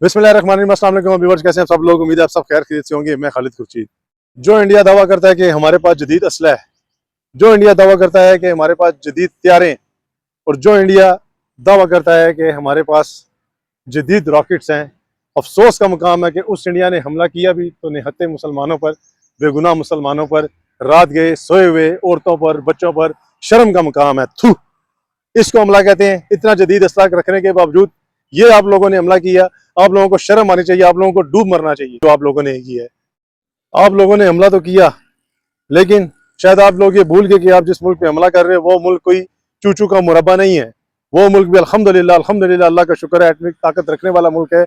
बिस्मिल्लाहिर्रहमानिर्रहीम। अस्सलाम वालेकुम व्यूअर्स, कैसे हैं सब लोग। उम्मीद है आप सब खैर खैरियत से होंगे। मैं खालिद खुर्शीद। जो इंडिया दावा करता है कि हमारे पास जदीद असलहा है, जो इंडिया दावा करता है कि हमारे पास जदीद हथियारें, और जो इंडिया दावा करता है कि हमारे पास जदीद रॉकेट्स हैं, अफसोस का मुकाम है कि उस इंडिया ने हमला किया भी तो निहत्ते मुसलमानों पर, बेगुनाह मुसलमानों पर, रात गए सोए हुए औरतों पर, बच्चों पर। शर्म का मुकाम है। थू, इसको हमला कहते हैं। इतना जदीद असलाह रखने के बावजूद ये आप लोगों ने हमला किया। आप लोगों को शर्म आनी चाहिए, आप लोगों को डूब मरना चाहिए जो आप लोगों ने किया है। आप लोगों ने हमला तो किया, लेकिन शायद आप लोग ये भूल गए कि आप जिस मुल्क पे हमला कर रहे हैं वो मुल्क कोई चूचू का मुरब्बा नहीं है। वो मुल्क भी अल्हम्दुलिल्लाह अल्हम्दुलिल्लाह अल्लाह का शुक्र है एटमिक ताकत रखने वाला मुल्क है।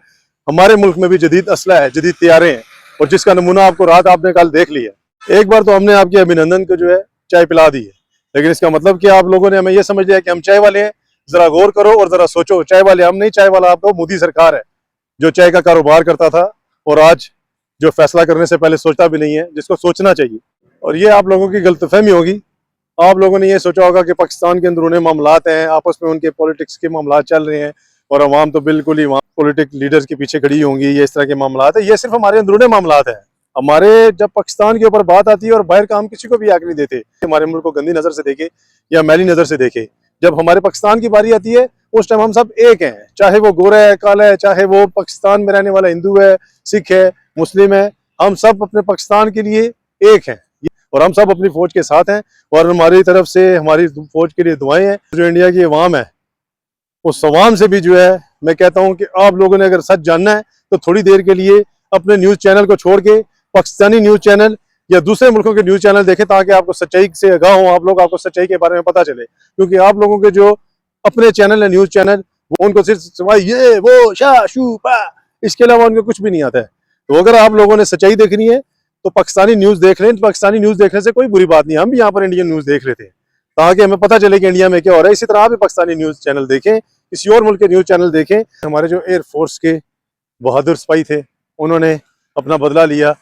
हमारे मुल्क में भी जदीद असला है, जदीद तैयारे हैं, और जिसका नमूना आपको रात आपने कल देख लिया। एक बार तो हमने आपके अभिनंदन को जो है चाय पिला दी है, लेकिन इसका मतलब कि आप लोगों ने हमें यह समझ लिया कि हम चाय वाले हैं। जरा गौर करो और जरा सोचो, चाय वाले हम नहीं, चाय वाला आपको मोदी सरकार है जो चाय का कारोबार करता था और आज जो फैसला करने से पहले सोचता भी नहीं है, जिसको सोचना चाहिए। और ये आप लोगों की गलतफहमी होगी। आप लोगों ने ये सोचा होगा कि पाकिस्तान के अंदरूनी मामलात हैं, आपस में उनके पॉलिटिक्स के मामलात चल रहे हैं और अवाम तो बिल्कुल ही वहाँ पॉलिटिक लीडर्स के पीछे खड़ी होंगी। ये इस तरह के मामलात है। ये सिर्फ हमारे अंदरूनी मामलात हैं। हमारे जब पाकिस्तान के ऊपर बात आती है और बाहर का हम किसी को भी आग नहीं देते, हमारे मुल्क को गंदी नज़र से देखे या मैली नज़र से देखे। जब हमारे पाकिस्तान की बारी आती है उस टाइम हम सब एक हैं, चाहे वो गोरा है, काला है, चाहे वो पाकिस्तान में रहने वाला हिंदू है, सिख है, मुस्लिम है, हम सब अपने पाकिस्तान के लिए एक हैं और हम सब अपनी फौज के साथ हैं। और हमारी तरफ से हमारी फौज के लिए दुआएं हैं। जो इंडिया की अवाम है उस अवाम से भी जो है मैं कहता हूं कि आप लोगों ने अगर सच जानना है तो थोड़ी देर के लिए अपने न्यूज़ चैनल को छोड़ के पाकिस्तानी न्यूज़ चैनल या दूसरे मुल्कों के न्यूज़ चैनल देखें, ताकि आपको सच्चाई से आगाह हो, आप लोग, आपको सच्चाई के बारे में पता चले। क्योंकि आप लोगों के जो अपने चैनल है, न्यूज़ चैनल, वो उनको सिर्फ सिवाय ये वो शाह शू पा, इसके अलावा उनको कुछ भी नहीं आता है। तो अगर आप लोगों ने सच्चाई देखनी है तो पाकिस्तानी न्यूज़ देख लें। पाकिस्तानी न्यूज़ देखने से कोई बुरी बात नहीं, हम भी यहाँ पर इंडियन न्यूज़ देख रहे थे ताकि हमें पता चले कि इंडिया में क्या हो रहा है। इसी तरह आप भी पाकिस्तानी न्यूज़ चैनल देखें, किसी और मुल्क के न्यूज़ चैनल देखें। हमारे जो एयरफोर्स के बहादुर सिपाही थे उन्होंने अपना बदला लिया,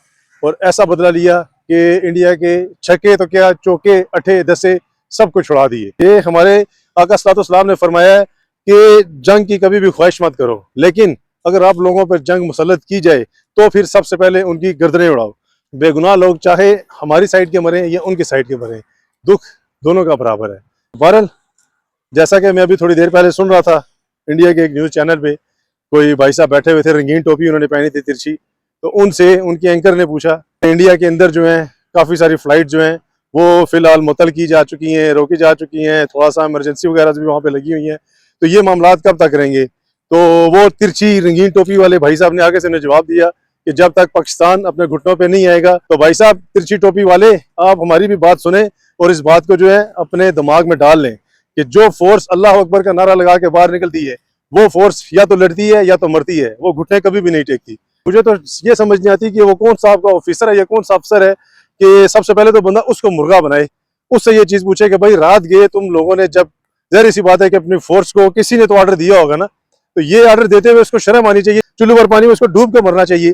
और ऐसा बदला लिया कि इंडिया के छक्के तो क्या, चौके, अठे, दसे सब कुछ उड़ा दिए। ये हमारे आका सल्लल्लाहु ने फरमाया है कि जंग की कभी भी ख्वाहिश मत करो, लेकिन अगर आप लोगों पर जंग मुसल्लत की जाए तो फिर सबसे पहले उनकी गर्दनें उड़ाओ। बेगुनाह लोग चाहे हमारी साइड के मरें या उनकी साइड के मरें, दुख दोनों का बराबर है। बहरहाल, जैसा कि मैं अभी थोड़ी देर पहले सुन रहा था इंडिया के एक न्यूज़ चैनल पे, कोई भाई साहब बैठे हुए थे, रंगीन टोपी उन्होंने पहनी थी तिरछी। तो उनसे उनके एंकर ने पूछा, इंडिया के अंदर जो है काफ़ी सारी फ्लाइट जो हैं वो फिलहाल मुअत्तल की जा चुकी हैं, रोकी जा चुकी हैं, थोड़ा सा इमरजेंसी वगैरह भी वहाँ पे लगी हुई हैं, तो ये मामलात कब तक रहेंगे। तो वो तिरछी रंगीन टोपी वाले भाई साहब ने आगे से उन्हें जवाब दिया कि जब तक पाकिस्तान अपने घुटनों पे नहीं आएगा। तो भाई साहब तिरछी टोपी वाले, आप हमारी भी बात सुने और इस बात को जो है अपने दिमाग में डाल लें कि जो फोर्स अल्लाह अकबर का नारा लगा के बाहर निकलती है वो फोर्स या तो लड़ती है या तो मरती है, वो घुटने कभी भी नहीं टेकती। मुझे तो ये समझ नहीं आती कि वो कौन सा आपका ऑफिसर है या कौन सा अफसर है कि सबसे पहले तो बंदा उसको मुर्गा बनाए, उससे ये चीज़ पूछे कि भाई रात गए तुम लोगों ने, जब जहरी सी बात है कि अपनी फोर्स को किसी ने तो ऑर्डर दिया होगा ना, तो ये ऑर्डर देते हुए उसको शर्म आनी चाहिए, चुल्लू भर पानी में उसको डूब के मरना चाहिए।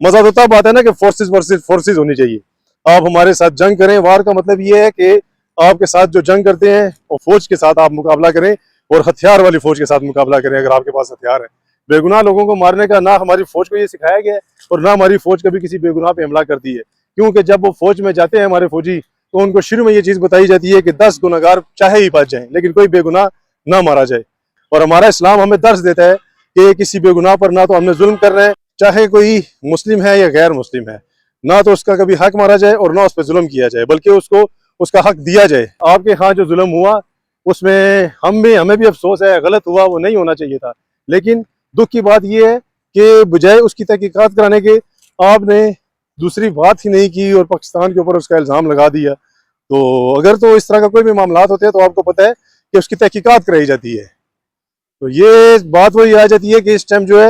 मजा तो तब आता है ना कि फोर्सेस वर्सेस फोर्सेस होनी चाहिए। आप हमारे साथ जंग करें, वार का मतलब ये है कि आपके साथ जो जंग करते हैं और फौज के साथ आप मुकाबला करें, और हथियार वाली फौज के साथ मुकाबला करें अगर आपके पास हथियार है। बेगुनाह लोगों को मारने का ना हमारी फौज को ये सिखाया गया है और ना हमारी फौज कभी किसी बेगुनाह पे हमला करती है। क्योंकि जब वो फौज में जाते हैं हमारे फौजी, तो उनको शुरू में ये चीज़ बताई जाती है कि 10 गुनहगार चाहे ही बच जाएं लेकिन कोई बेगुनाह ना मारा जाए। और हमारा इस्लाम हमें दर्ज देता है कि किसी बेगुनाह पर ना तो हमने जुल्म कर रहे हैं, चाहे कोई मुस्लिम है या गैर मुस्लिम है, ना तो उसका कभी हक मारा जाए और ना उस पर जुल्म किया जाए, बल्कि उसको उसका हक दिया जाए। आपके यहाँ जो जुल्म हुआ उसमें हमें भी अफसोस है, गलत हुआ, वो नहीं होना चाहिए था। लेकिन दुख की बात यह है कि बजाय उसकी तहकीकात कराने के आपने दूसरी बात ही नहीं की और पाकिस्तान के ऊपर उसका इल्ज़ाम लगा दिया। तो अगर तो इस तरह का कोई भी मामलात होते हैं तो आपको पता है कि उसकी तहकीकात कराई जाती है। तो ये बात वही आ जाती है कि इस टाइम जो है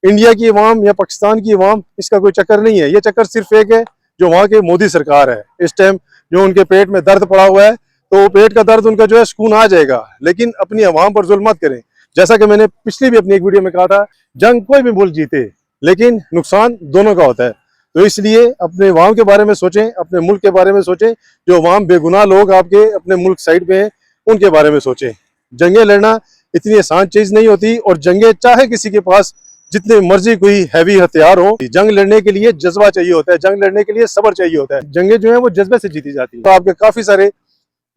इंडिया की अवाम या पाकिस्तान की अवाम, इसका कोई चक्कर नहीं है। ये चक्कर सिर्फ एक है जो वहाँ के मोदी सरकार है। इस टाइम जो उनके पेट में दर्द पड़ा हुआ है, तो पेट का दर्द उनका जो है सुकून आ जाएगा, लेकिन अपनी अवाम पर जुल्म मत करें। जैसा कि मैंने पिछली भी अपनी एक वीडियो में कहा था, जंग कोई भी मुल्क जीते लेकिन नुकसान दोनों का होता है। तो इसलिए अपने अवाम के बारे में सोचें, अपने मुल्क के बारे में सोचें। जो अवाम बेगुनाह लोग आपके अपने मुल्क साइड पे हैं उनके बारे में सोचें। जंगें लड़ना इतनी आसान चीज़ नहीं होती, और जंगें चाहे किसी के पास जितने मर्जी कोई हैवी हथियार हो, जंग लड़ने के लिए जज्बा चाहिए होता है, जंग लड़ने के लिए सब्र चाहिए होता है। जंगें जो है वो जज्बे से जीती जाती है। तो आपके काफी सारे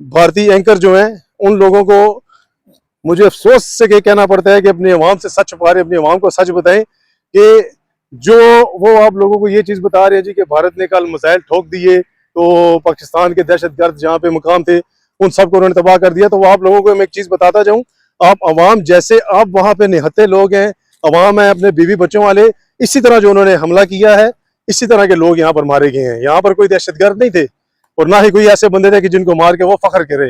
भारतीय एंकर जो हैं, उन लोगों को मुझे अफसोस से कहना पड़ता है कि अपनी आवाम से सच छुपा रहे, अपनी आवाम को सच बताएं कि जो वो आप लोगों को ये चीज बता रहे हैं जी कि भारत ने कल मिसाइल ठोक दिए तो पाकिस्तान के दहशतगर्द जहाँ पे मुकाम थे उन सबको उन्होंने तबाह कर दिया। तो वो आप लोगों को मैं एक चीज बताता जाऊं, आप अवाम जैसे आप वहां पे निहत्ते लोग हैं, अवाम है अपने बीवी बच्चों वाले, इसी तरह जो उन्होंने हमला किया है इसी तरह के लोग यहाँ पर मारे गए हैं। यहाँ पर कोई दहशतगर्द नहीं थे और ना ही कोई ऐसे बंदे थे कि जिनको मार के वो फख्र करे।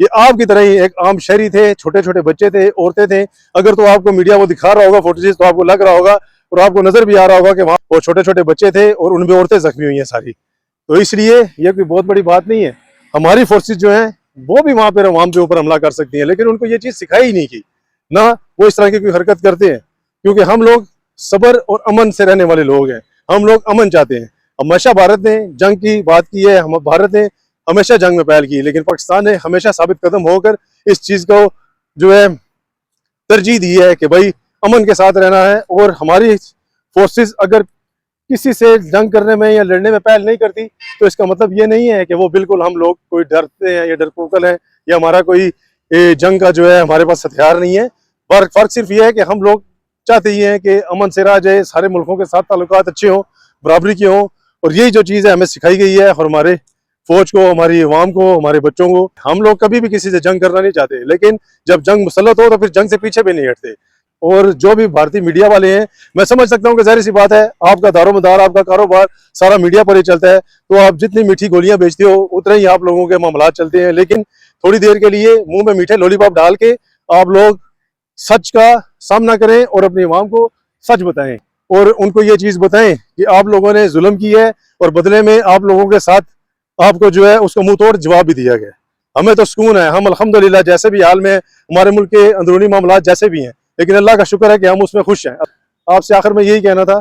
ये आपकी तरह ही एक आम शहरी थे, छोटे छोटे बच्चे थे, औरतें थे। अगर तो आपको मीडिया वो दिखा रहा होगा फुटेज तो आपको लग रहा होगा और आपको नजर भी आ रहा होगा कि वहाँ वो छोटे छोटे बच्चे थे और उनमें औरतें जख्मी हुई हैं सारी। तो इसलिए ये कोई बहुत बड़ी बात नहीं है। हमारी फोर्सेज जो हैं वो भी वहां पर अवाम के ऊपर हमला कर सकती हैं, लेकिन उनको ये चीज सिखाई ही नहीं की, ना वो इस तरह की कोई हरकत करते हैं, क्योंकि हम लोग सब्र और अमन से रहने वाले लोग हैं। हम लोग अमन चाहते हैं। हमेशा भारत ने जंग की बात की है, हम भारत ने हमेशा जंग में पहल की, लेकिन पाकिस्तान ने हमेशा साबित कदम होकर इस चीज को जो है तरजीह दी है कि भाई अमन के साथ रहना है। और हमारी फोर्सेस अगर किसी से जंग करने में या लड़ने में पहल नहीं करती तो इसका मतलब ये नहीं है कि वो बिल्कुल हम लोग कोई डरते हैं या डरपोकल हैं या हमारा कोई जंग का जो है हमारे पास हथियार नहीं है। फर्क सिर्फ ये है कि हम लोग चाहते ही हैं कि अमन से रहा जाए, सारे मुल्कों के साथ ताल्लुकात अच्छे हों, बराबरी के हों। और यही जो चीज़ है हमें सिखाई गई है और हमारे फौज को, हमारी अवाम को, हमारे बच्चों को। हम लोग कभी भी किसी से जंग करना नहीं चाहते, लेकिन जब जंग मुसल्लत हो तो फिर जंग से पीछे भी नहीं हटते। और जो भी भारतीय मीडिया वाले हैं, मैं समझ सकता हूँ कि जाहिर सी बात है आपका दारोमदार, आपका कारोबार सारा मीडिया पर ही चलता है, तो आप जितनी मीठी गोलियां बेचते हो उतने ही आप लोगों के मामला चलते हैं। लेकिन थोड़ी देर के लिए मुंह में मीठे लॉलीपॉप डाल के आप लोग सच का सामना करें और अपनी अवाम को सच बताएं और उनको ये चीज बताएं कि आप लोगों ने जुल्म किया है और बदले में आप लोगों के साथ आपको जो है उसका मुंह तोड़ जवाब भी दिया गया। हमें तो सुकून है, हम अल्हम्दुलिल्लाह जैसे भी हाल में हमारे मुल्क के अंदरूनी मामला जैसे भी हैं, लेकिन अल्लाह का शुक्र है कि हम उसमें खुश हैं। आपसे आखिर में यही कहना था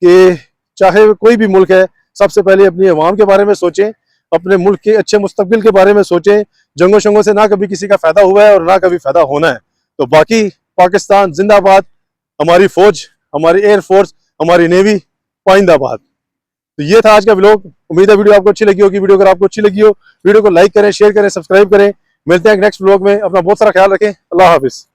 कि चाहे कोई भी मुल्क है, सबसे पहले अपनी अवाम के बारे में सोचें, अपने मुल्क के अच्छे मुस्तकबिल के बारे में सोचें। जंगों शंगों से ना कभी किसी का फायदा हुआ है और ना कभी फायदा होना है। तो बाकी पाकिस्तान जिंदाबाद, हमारी फौज, हमारी एयरफोर्स, हमारी नेवी पाइंदाबाद। तो ये था आज का व्लॉग। उम्मीद है वीडियो आपको अच्छी लगी होगी। वीडियो अगर आपको अच्छी लगी हो वीडियो को लाइक करें, शेयर करें, सब्सक्राइब करें। मिलते हैं नेक्स्ट व्लॉग में। अपना बहुत सारा ख्याल रखें। अल्लाह हाफिज।